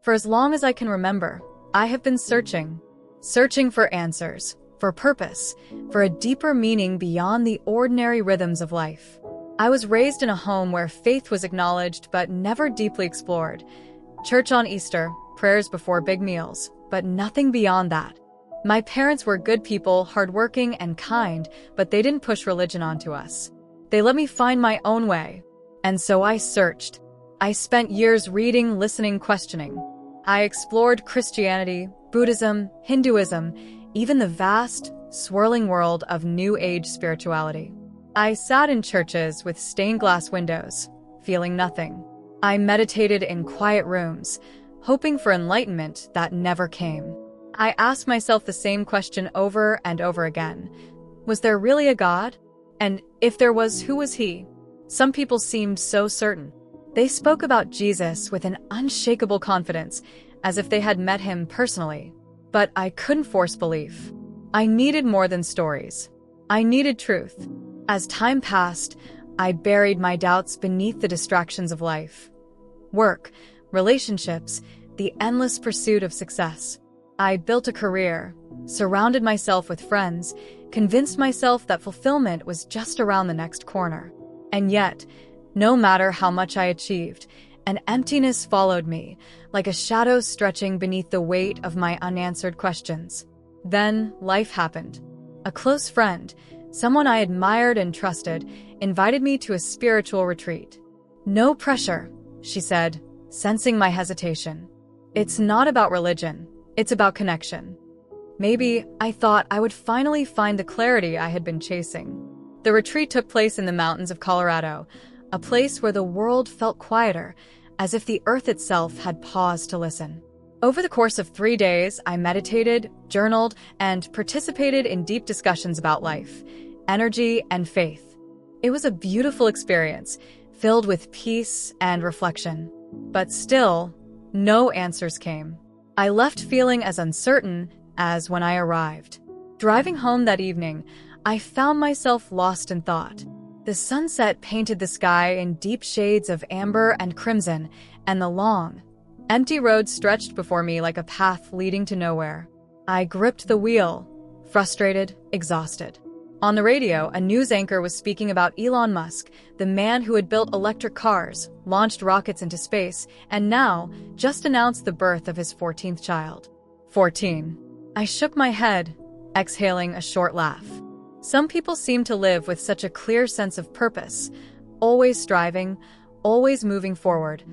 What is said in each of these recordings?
For as long as I can remember, I have been searching for answers, for purpose, for a deeper meaning beyond the ordinary rhythms of life. I was raised in a home where faith was acknowledged but never deeply explored. Church on Easter, prayers before big meals, but nothing beyond that. My parents were good people, hardworking and kind, but they didn't push religion onto us. They let me find my own way. And so I searched. I spent years reading, listening, questioning. I explored Christianity, Buddhism, Hinduism, even the vast, swirling world of New Age spirituality. I sat in churches with stained glass windows, feeling nothing. I meditated in quiet rooms, hoping for enlightenment that never came. I asked myself the same question over and over again. Was there really a God? And if there was, who was he? Some people seemed so certain. They spoke about Jesus with an unshakable confidence, as if they had met him personally. But I couldn't force belief. I needed more than stories. I needed truth. As time passed, I buried my doubts beneath the distractions of life. Work, relationships, the endless pursuit of success. I built a career, surrounded myself with friends, convinced myself that fulfillment was just around the next corner. And yet, no matter how much I achieved, an emptiness followed me, like a shadow stretching beneath the weight of my unanswered questions. Then, life happened. A close friend, someone I admired and trusted, invited me to a spiritual retreat. "No pressure," she said, sensing my hesitation. "It's not about religion, it's about connection." Maybe I thought I would finally find the clarity I had been chasing. The retreat took place in the mountains of Colorado, a place where the world felt quieter, as if the earth itself had paused to listen. Over the course of 3 days, I meditated, journaled, and participated in deep discussions about life, energy, and faith. It was a beautiful experience, filled with peace and reflection. But still, no answers came. I left feeling as uncertain as when I arrived. Driving home that evening, I found myself lost in thought. The sunset painted the sky in deep shades of amber and crimson, and the long, empty road stretched before me like a path leading to nowhere. I gripped the wheel, frustrated, exhausted. On the radio, a news anchor was speaking about Elon Musk, the man who had built electric cars, launched rockets into space, and now just announced the birth of his 14th child. 14. I shook my head, exhaling a short laugh. Some people seem to live with such a clear sense of purpose, always striving, always moving forward,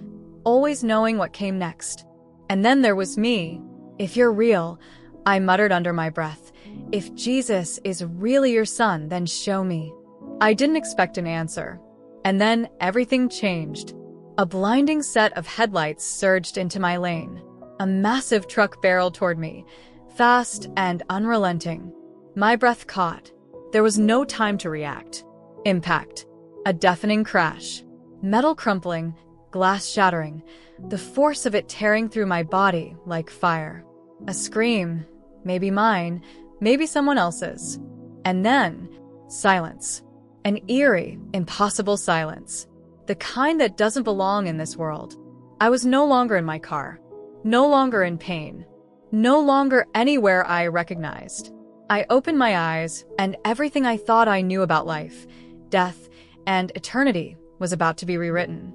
always knowing what came next. And then there was me. "If you're real," I muttered under my breath, "if Jesus is really your son, then show me." I didn't expect an answer. And then everything changed. A blinding set of headlights surged into my lane. A massive truck barreled toward me, fast and unrelenting. My breath caught. There was no time to react. Impact. A deafening crash. Metal crumpling, glass shattering, the force of it tearing through my body like fire. A scream, maybe mine, maybe someone else's. And then, silence. An eerie, impossible silence. The kind that doesn't belong in this world. I was no longer in my car. No longer in pain. No longer anywhere I recognized. I opened my eyes, and everything I thought I knew about life, death, and eternity was about to be rewritten.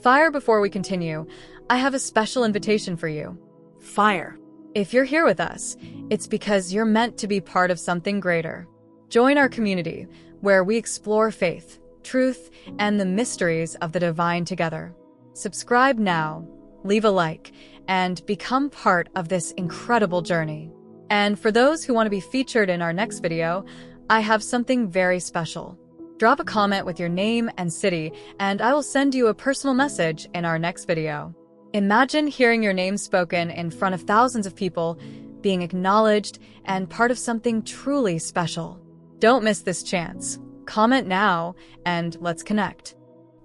Fire, before we continue, I have a special invitation for you. Fire. If you're here with us, it's because you're meant to be part of something greater. Join our community, where we explore faith, truth, and the mysteries of the divine together. Subscribe now, leave a like, and become part of this incredible journey. And for those who want to be featured in our next video, I have something very special. Drop a comment with your name and city, and I will send you a personal message in our next video. Imagine hearing your name spoken in front of thousands of people, being acknowledged, and part of something truly special. Don't miss this chance. Comment now, and let's connect.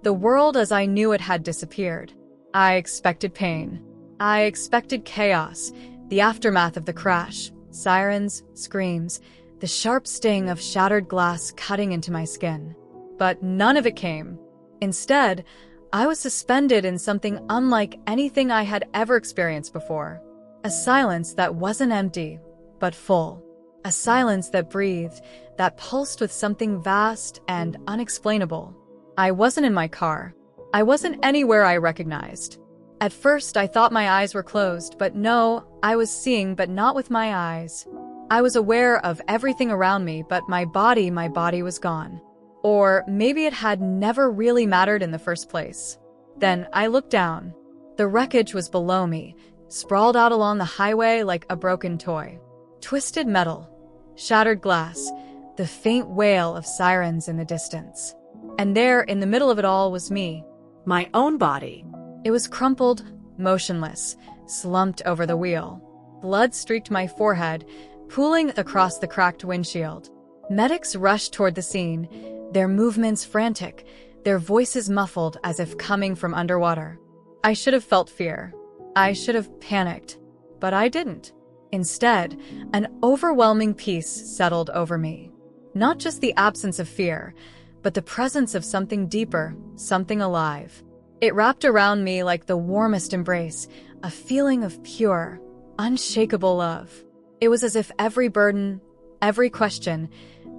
The world as I knew it had disappeared. I expected pain. I expected chaos, the aftermath of the crash, sirens, screams, the sharp sting of shattered glass cutting into my skin. But none of it came. Instead, I was suspended in something unlike anything I had ever experienced before. A silence that wasn't empty, but full. A silence that breathed, that pulsed with something vast and unexplainable. I wasn't in my car. I wasn't anywhere I recognized. At first, I thought my eyes were closed, but no, I was seeing, but not with my eyes. I was aware of everything around me, but my body was gone. Or maybe it had never really mattered in the first place. Then I looked down. The wreckage was below me, sprawled out along the highway like a broken toy. Twisted metal, shattered glass, the faint wail of sirens in the distance. And there, in the middle of it all, was me. My own body. It was crumpled, motionless, slumped over the wheel. Blood streaked my forehead, pooling across the cracked windshield. Medics rushed toward the scene, their movements frantic, their voices muffled as if coming from underwater. I should have felt fear. I should have panicked. But I didn't. Instead, an overwhelming peace settled over me. Not just the absence of fear, but the presence of something deeper, something alive. It wrapped around me like the warmest embrace, a feeling of pure, unshakable love. It was as if every burden, every question,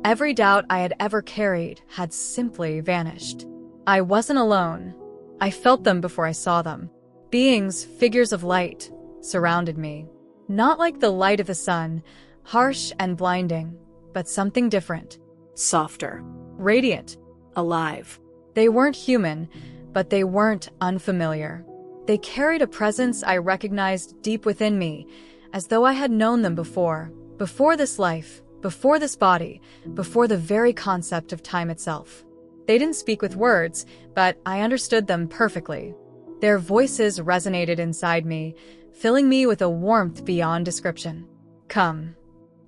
every doubt I had ever carried had simply vanished. I wasn't alone. I felt them before I saw them. Beings, figures of light, surrounded me. Not like the light of the sun, harsh and blinding, but something different. Softer. Radiant. Alive. They weren't human, but they weren't unfamiliar. They carried a presence I recognized deep within me, as though I had known them before this life, before this body, before the very concept of time itself. They didn't speak with words, but I understood them perfectly. Their voices resonated inside me, filling me with a warmth beyond description. Come.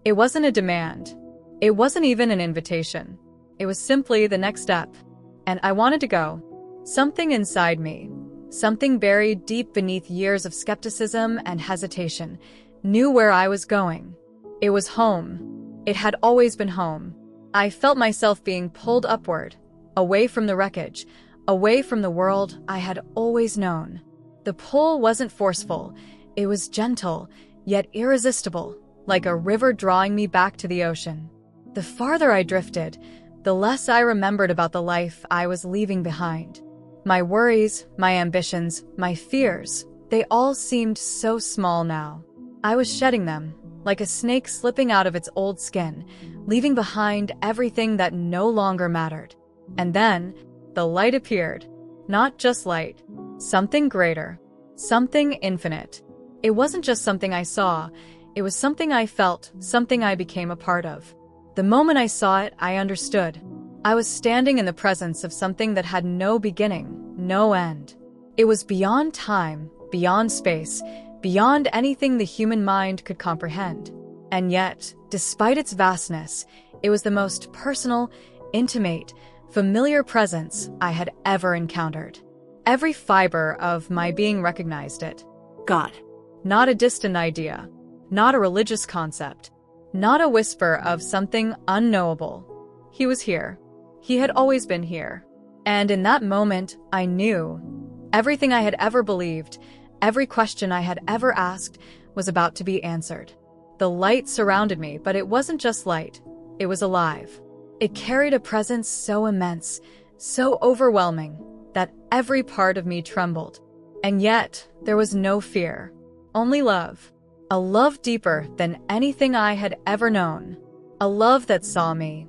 It wasn't a demand. It wasn't even an invitation. It was simply the next step. And I wanted to go. Something inside me, something buried deep beneath years of skepticism and hesitation, knew where I was going. It was home. It had always been home. I felt myself being pulled upward, away from the wreckage, away from the world I had always known. The pull wasn't forceful. It was gentle, yet irresistible, like a river drawing me back to the ocean. The farther I drifted, the less I remembered about the life I was leaving behind. My worries, my ambitions, my fears, they all seemed so small now. I was shedding them, like a snake slipping out of its old skin, leaving behind everything that no longer mattered. And then, the light appeared. Not just light. Something greater. Something infinite. It wasn't just something I saw. It was something I felt, something I became a part of. The moment I saw it, I understood. I was standing in the presence of something that had no beginning, no end. It was beyond time, beyond space, beyond anything the human mind could comprehend. And yet, despite its vastness, it was the most personal, intimate, familiar presence I had ever encountered. Every fiber of my being recognized it. God. Not a distant idea, not a religious concept, not a whisper of something unknowable. He was here. He had always been here. And in that moment, I knew everything I had ever believed, every question I had ever asked was about to be answered. The light surrounded me, but it wasn't just light. It was alive. It carried a presence so immense, so overwhelming, that every part of me trembled. And yet, there was no fear, only love. A love deeper than anything I had ever known. A love that saw me,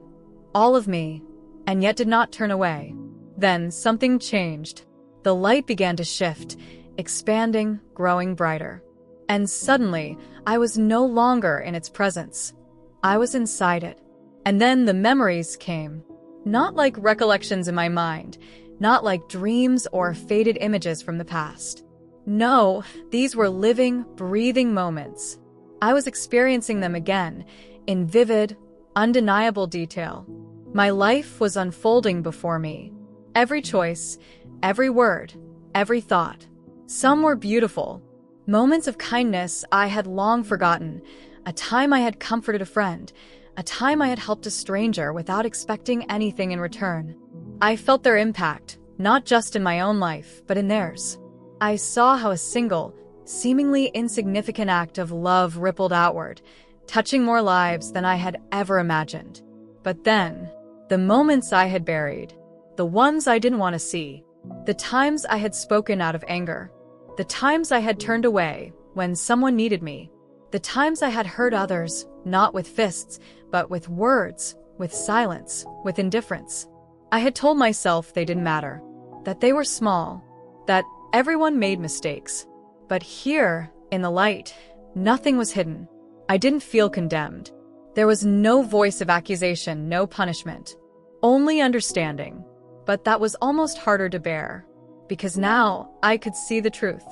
all of me, and yet did not turn away. Then something changed. The light began to shift, expanding, growing brighter. And suddenly, I was no longer in its presence. I was inside it. And then the memories came. Not like recollections in my mind, not like dreams or faded images from the past. No, these were living, breathing moments. I was experiencing them again, in vivid, undeniable detail. My life was unfolding before me. Every choice, every word, every thought. Some were beautiful. Moments of kindness I had long forgotten. A time I had comforted a friend. A time I had helped a stranger without expecting anything in return. I felt their impact, not just in my own life, but in theirs. I saw how a single, seemingly insignificant act of love rippled outward, touching more lives than I had ever imagined. But then, the moments I had buried, the ones I didn't want to see, the times I had spoken out of anger, the times I had turned away when someone needed me, the times I had hurt others, not with fists, but with words, with silence, with indifference. I had told myself they didn't matter, that they were small, that everyone made mistakes. But here, in the light, nothing was hidden. I didn't feel condemned. There was no voice of accusation, no punishment, only understanding. But that was almost harder to bear, because now I could see the truth.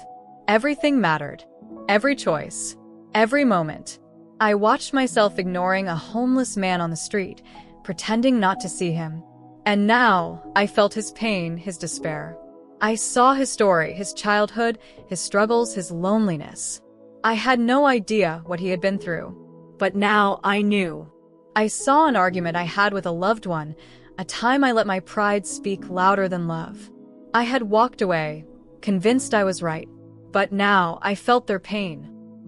Everything mattered. Every choice. Every moment. I watched myself ignoring a homeless man on the street, pretending not to see him. And now I felt his pain, his despair. I saw his story, his childhood, his struggles, his loneliness. I had no idea what he had been through. But now I knew. I saw an argument I had with a loved one, a time I let my pride speak louder than love. I had walked away, convinced I was right. But now I felt their pain.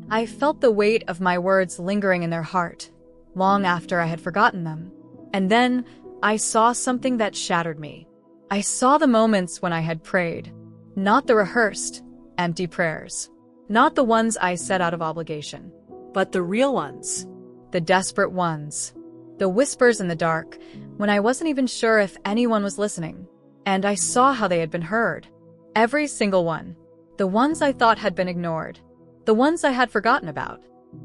I felt the weight of my words lingering in their heart, long after I had forgotten them. And then I saw something that shattered me. I saw the moments when I had prayed, not the rehearsed, empty prayers, not the ones I said out of obligation, but the real ones. The desperate ones, the whispers in the dark, when I wasn't even sure if anyone was listening. And I saw how they had been heard. Every single one. The ones I thought had been ignored. The ones I had forgotten about.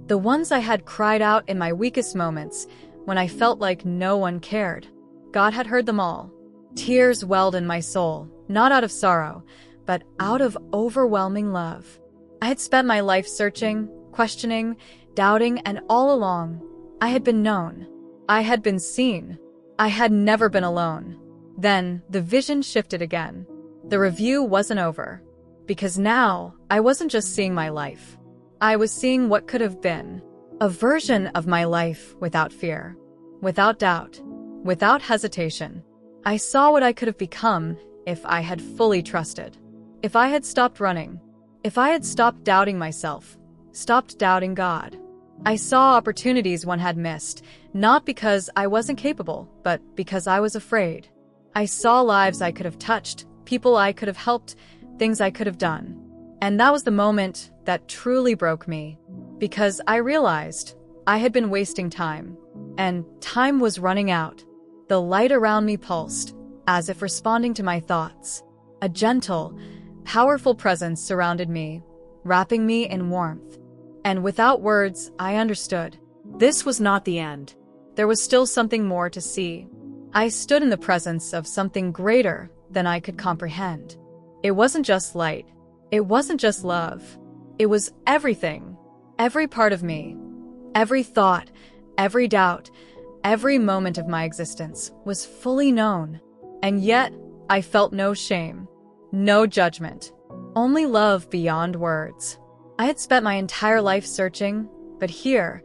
The ones I had cried out in my weakest moments, when I felt like no one cared. God had heard them all. Tears welled in my soul, not out of sorrow, but out of overwhelming love. I had spent my life searching, questioning, doubting, and all along, I had been known. I had been seen. I had never been alone. Then, the vision shifted again. The review wasn't over. Because now, I wasn't just seeing my life. I was seeing what could have been. A version of my life without fear, without doubt, without hesitation. I saw what I could have become if I had fully trusted. If I had stopped running. If I had stopped doubting myself, stopped doubting God. I saw opportunities one had missed, not because I wasn't capable, but because I was afraid. I saw lives I could have touched, people I could have helped, things I could have done. And that was the moment that truly broke me, because I realized I had been wasting time, and time was running out. The light around me pulsed, as if responding to my thoughts. A gentle, powerful presence surrounded me, wrapping me in warmth. And without words, I understood. This was not the end. There was still something more to see. I stood in the presence of something greater than I could comprehend. It wasn't just light. It wasn't just love. It was everything. Every part of me. Every thought, every doubt, every moment of my existence was fully known. And yet, I felt no shame, no judgment, only love beyond words. I had spent my entire life searching, but here,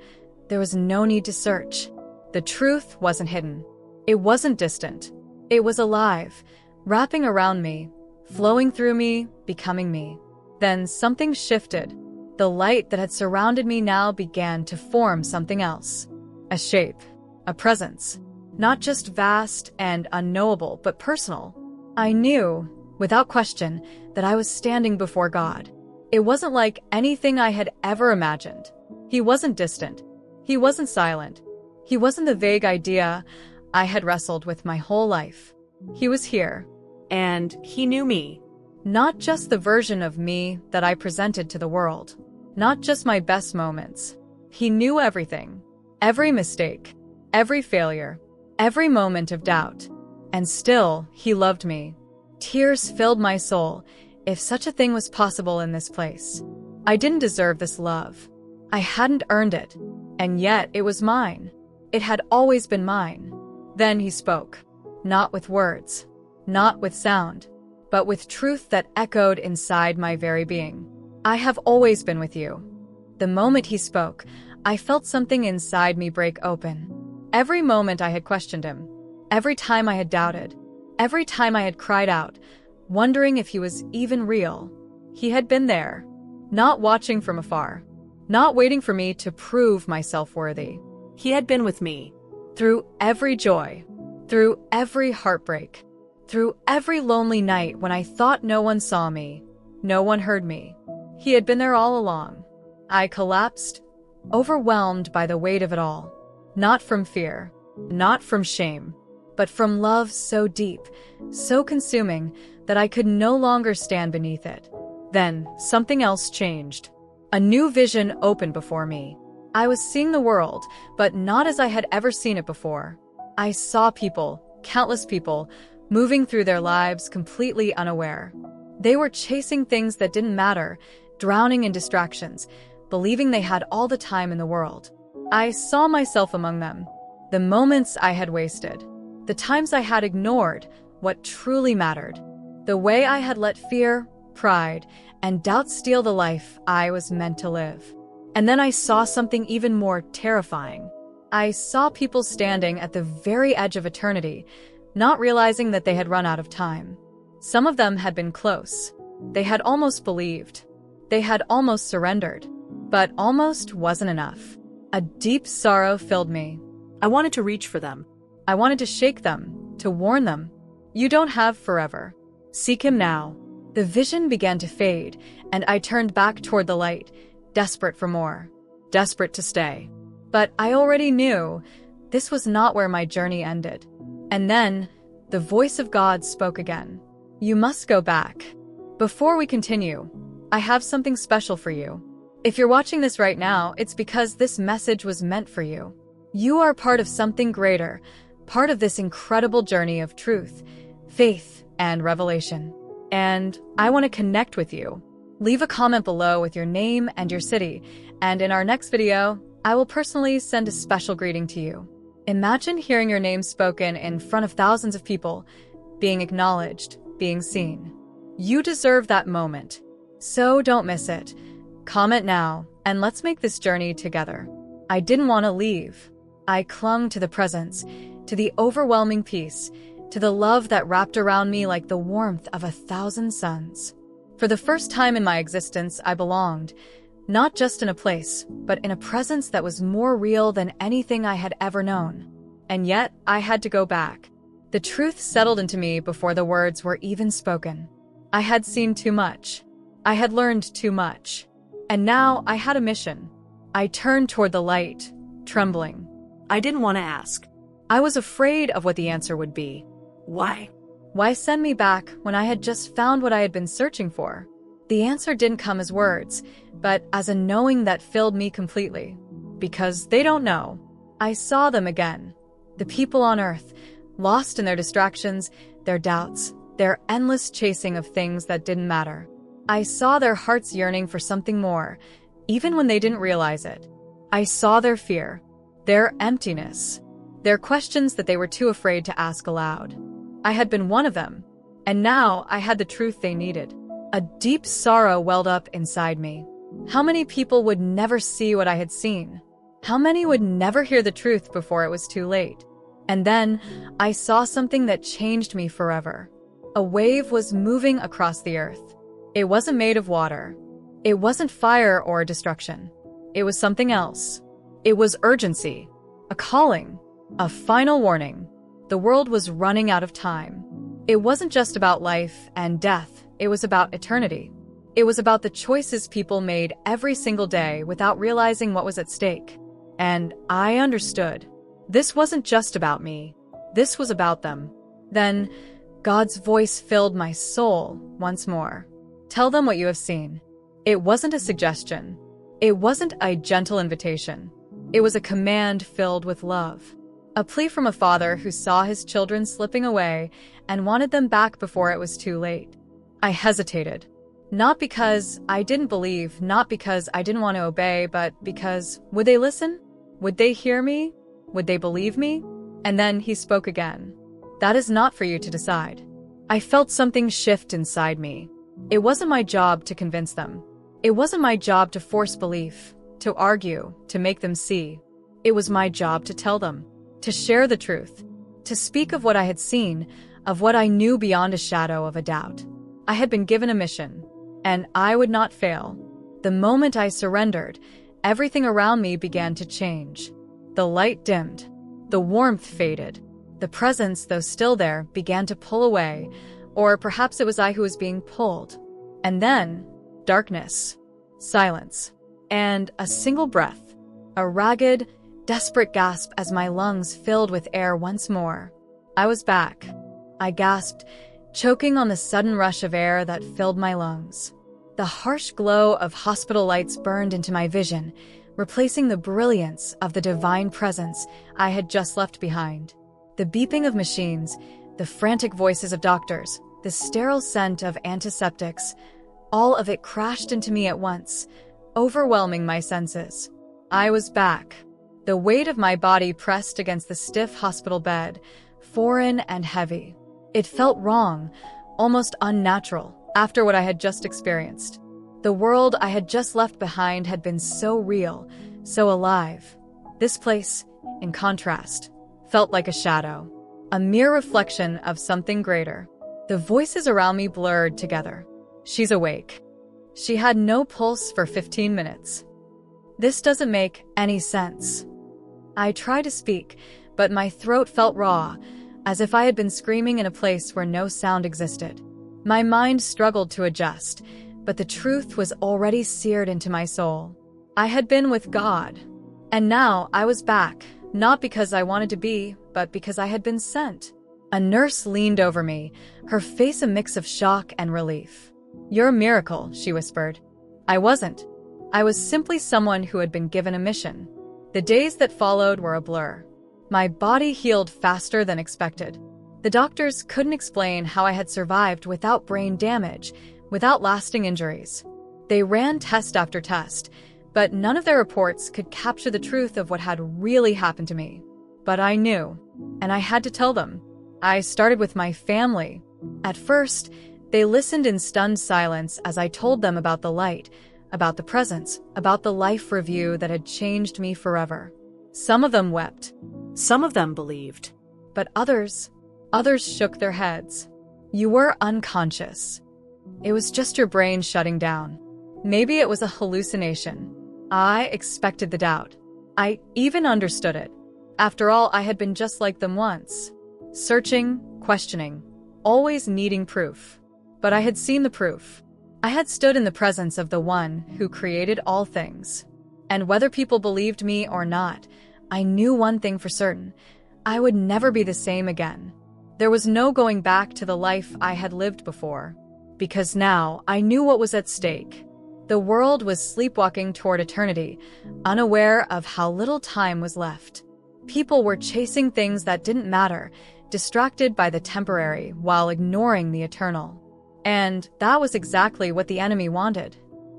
there was no need to search. The truth wasn't hidden. It wasn't distant. It was alive, wrapping around me, flowing through me, becoming me. Then something shifted. The light that had surrounded me now began to form something else. A shape, a presence. Not just vast and unknowable, but personal. I knew, without question, that I was standing before God. It wasn't like anything I had ever imagined. He wasn't distant. He wasn't silent. He wasn't the vague idea I had wrestled with my whole life. He was here. And he knew me. Not just the version of me that I presented to the world. Not just my best moments. He knew everything. Every mistake. Every failure. Every moment of doubt. And still, he loved me. Tears filled my soul, if such a thing was possible in this place. I didn't deserve this love. I hadn't earned it. And yet, it was mine. It had always been mine. Then he spoke. Not with words. Not with sound. But with truth that echoed inside my very being. I have always been with you. The moment he spoke, I felt something inside me break open. Every moment I had questioned him. Every time I had doubted. Every time I had cried out, wondering if he was even real. He had been there, not watching from afar, not waiting for me to prove myself worthy. He had been with me. Through every joy, through every heartbreak, through every lonely night when I thought no one saw me, no one heard me. He had been there all along. I collapsed, overwhelmed by the weight of it all. Not from fear, not from shame, but from love so deep, so consuming, that I could no longer stand beneath it. Then, something else changed. A new vision opened before me. I was seeing the world, but not as I had ever seen it before. I saw people, countless people, moving through their lives completely unaware. They were chasing things that didn't matter, drowning in distractions, believing they had all the time in the world. I saw myself among them, the moments I had wasted, the times I had ignored what truly mattered, the way I had let fear, pride, and doubt steal the life I was meant to live. And then I saw something even more terrifying. I saw people standing at the very edge of eternity, not realizing that they had run out of time. Some of them had been close. They had almost believed. They had almost surrendered. But almost wasn't enough. A deep sorrow filled me. I wanted to reach for them. I wanted to shake them, to warn them. You don't have forever. Seek him now. The vision began to fade, and I turned back toward the light, desperate for more, desperate to stay. But I already knew this was not where my journey ended. And then, the voice of God spoke again. You must go back. Before we continue, I have something special for you. If you're watching this right now, it's because this message was meant for you. You are part of something greater, part of this incredible journey of truth, faith, and revelation. And I want to connect with you. Leave a comment below with your name and your city, and in our next video, I will personally send a special greeting to you. Imagine hearing your name spoken in front of thousands of people, being acknowledged, being seen. You deserve that moment, so don't miss it. Comment now, and let's make this journey together. I didn't want to leave. I clung to the presence, to the overwhelming peace, to the love that wrapped around me like the warmth of 1,000 suns. For the first time in my existence, I belonged, not just in a place, but in a presence that was more real than anything I had ever known. And yet, I had to go back. The truth settled into me before the words were even spoken. I had seen too much. I had learned too much. And now I had a mission. I turned toward the light, trembling. I didn't want to ask. I was afraid of what the answer would be. Why? Why send me back when I had just found what I had been searching for? The answer didn't come as words, but as a knowing that filled me completely. Because they don't know. I saw them again. The people on Earth, lost in their distractions, their doubts, their endless chasing of things that didn't matter. I saw their hearts yearning for something more, even when they didn't realize it. I saw their fear, their emptiness, their questions that they were too afraid to ask aloud. I had been one of them, and now I had the truth they needed. A deep sorrow welled up inside me. How many people would never see what I had seen? How many would never hear the truth before it was too late? And then I saw something that changed me forever. A wave was moving across the earth. It wasn't made of water. It wasn't fire or destruction. It was something else. It was urgency, a calling, a final warning. The world was running out of time. It wasn't just about life and death. It was about eternity. It was about the choices people made every single day without realizing what was at stake. And I understood. This wasn't just about me. This was about them. Then, God's voice filled my soul once more. Tell them what you have seen. It wasn't a suggestion. It wasn't a gentle invitation. It was a command filled with love. A plea from a father who saw his children slipping away and wanted them back before it was too late. I hesitated. Not because I didn't believe, not because I didn't want to obey, but because, would they listen? Would they hear me? Would they believe me? And then he spoke again. That is not for you to decide. I felt something shift inside me. It wasn't my job to convince them. It wasn't my job to force belief, to argue, to make them see. It was my job to tell them, to share the truth, to speak of what I had seen, of what I knew beyond a shadow of a doubt. I had been given a mission, and I would not fail. The moment I surrendered, everything around me began to change. The light dimmed. The warmth faded. The presence, though still there, began to pull away, or perhaps it was I who was being pulled. And then, darkness, silence, and a single breath, a ragged, desperate gasp as my lungs filled with air once more. I was back. I gasped, choking on the sudden rush of air that filled my lungs. The harsh glow of hospital lights burned into my vision, replacing the brilliance of the divine presence I had just left behind. The beeping of machines, the frantic voices of doctors, the sterile scent of antiseptics, all of it crashed into me at once, overwhelming my senses. I was back. The weight of my body pressed against the stiff hospital bed, foreign and heavy. It felt wrong, almost unnatural, after what I had just experienced. The world I had just left behind had been so real, so alive. This place, in contrast, felt like a shadow, a mere reflection of something greater. The voices around me blurred together. She's awake. She had no pulse for 15 minutes. This doesn't make any sense. I tried to speak, but my throat felt raw, as if I had been screaming in a place where no sound existed. My mind struggled to adjust, but the truth was already seared into my soul. I had been with God, and now I was back, not because I wanted to be, but because I had been sent. A nurse leaned over me, her face a mix of shock and relief. "You're a miracle," she whispered. I wasn't. I was simply someone who had been given a mission. The days that followed were a blur. My body healed faster than expected. The doctors couldn't explain how I had survived without brain damage, without lasting injuries. They ran test after test, but none of their reports could capture the truth of what had really happened to me. But I knew, and I had to tell them. I started with my family. At first, they listened in stunned silence as I told them about the light, about the presence, about the life review that had changed me forever. Some of them wept. Some of them believed. But others shook their heads. "You were unconscious. It was just your brain shutting down. Maybe it was a hallucination." I expected the doubt. I even understood it. After all, I had been just like them once. Searching, questioning, always needing proof. But I had seen the proof. I had stood in the presence of the one who created all things. And whether people believed me or not, I knew one thing for certain. I would never be the same again. There was no going back to the life I had lived before. Because now I knew what was at stake. The world was sleepwalking toward eternity, unaware of how little time was left. People were chasing things that didn't matter, distracted by the temporary while ignoring the eternal. And that was exactly what the enemy wanted.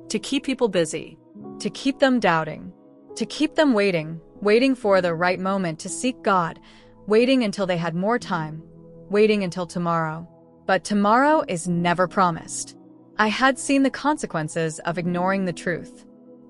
To keep people busy. To keep them doubting. To keep them waiting for the right moment to seek God, waiting until they had more time, waiting until tomorrow. But tomorrow is never promised. I had seen the consequences of ignoring the truth.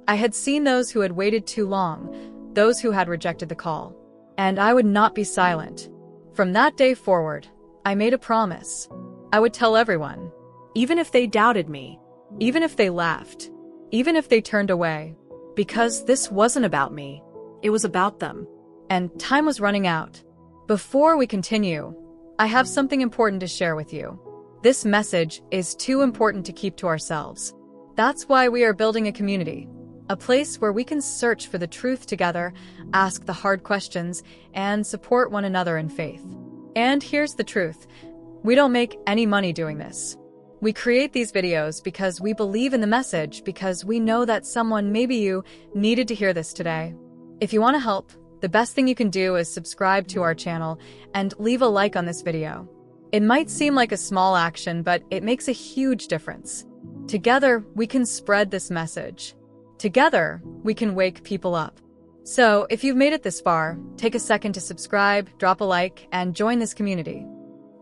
I had seen those who had waited too long, those who had rejected the call. And I would not be silent. From that day forward, I made a promise. I would tell everyone. Even if they doubted me. Even if they laughed. Even if they turned away. Because this wasn't about me. It was about them. And time was running out. Before we continue, I have something important to share with you. This message is too important to keep to ourselves. That's why we are building a community. A place where we can search for the truth together, ask the hard questions, and support one another in faith. And here's the truth. We don't make any money doing this. We create these videos because we believe in the message, because we know that someone, maybe you, needed to hear this today. If you want to help, the best thing you can do is subscribe to our channel and leave a like on this video. It might seem like a small action, but it makes a huge difference. Together, we can spread this message. Together, we can wake people up. So, if you've made it this far, take a second to subscribe, drop a like, and join this community.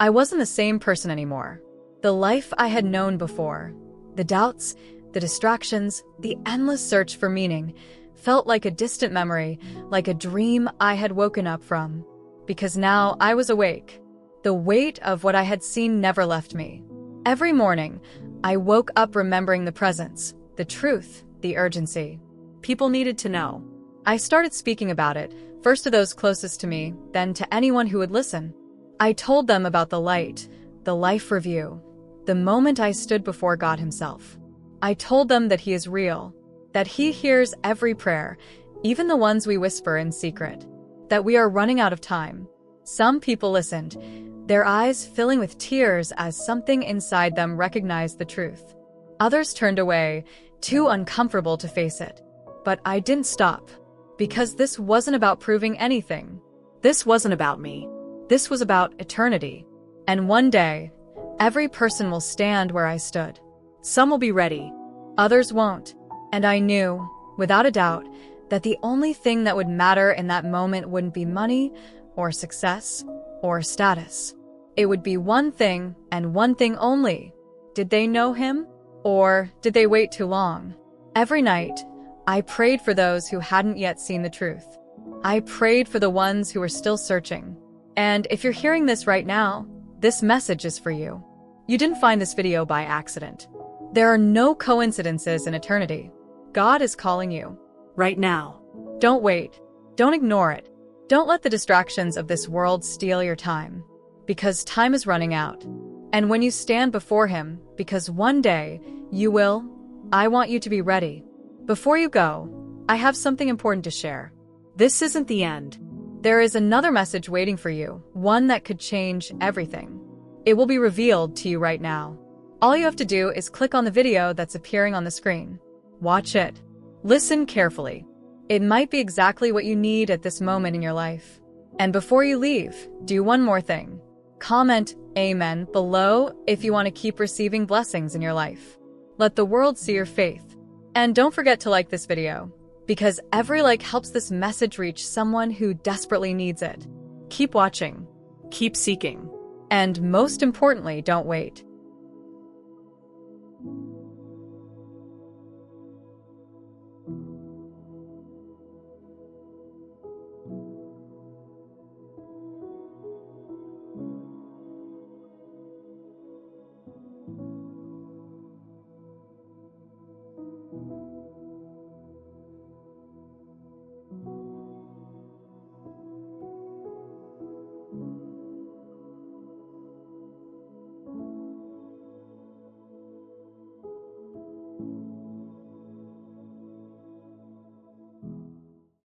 I wasn't the same person anymore. The life I had known before, the doubts, the distractions, the endless search for meaning, felt like a distant memory, like a dream I had woken up from. Because now I was awake. The weight of what I had seen never left me. Every morning, I woke up remembering the presence, the truth, the urgency. People needed to know. I started speaking about it, first to those closest to me, then to anyone who would listen. I told them about the light, the life review, the moment I stood before God Himself. I told them that He is real, that He hears every prayer, even the ones we whisper in secret, that we are running out of time. Some people listened, their eyes filling with tears as something inside them recognized the truth. Others turned away, too uncomfortable to face it. But I didn't stop, because this wasn't about proving anything. This wasn't about me. This was about eternity. And one day, every person will stand where I stood. Some will be ready. Others won't. And I knew, without a doubt, that the only thing that would matter in that moment wouldn't be money, or success, or status. It would be one thing, and one thing only. Did they know Him? Or did they wait too long? Every night, I prayed for those who hadn't yet seen the truth. I prayed for the ones who were still searching. And if you're hearing this right now, this message is for you. You didn't find this video by accident. There are no coincidences in eternity. God is calling you. Right now. Don't wait. Don't ignore it. Don't let the distractions of this world steal your time. Because time is running out. And when you stand before Him, because one day you will, I want you to be ready. Before you go, I have something important to share. This isn't the end. There is another message waiting for you, one that could change everything. It will be revealed to you right now. All you have to do is click on the video that's appearing on the screen. Watch it. Listen carefully. It might be exactly what you need at this moment in your life. And before you leave, do one more thing. Comment Amen below if you want to keep receiving blessings in your life. Let the world see your faith. And don't forget to like this video, because every like helps this message reach someone who desperately needs it. Keep watching. Keep seeking. And most importantly, don't wait.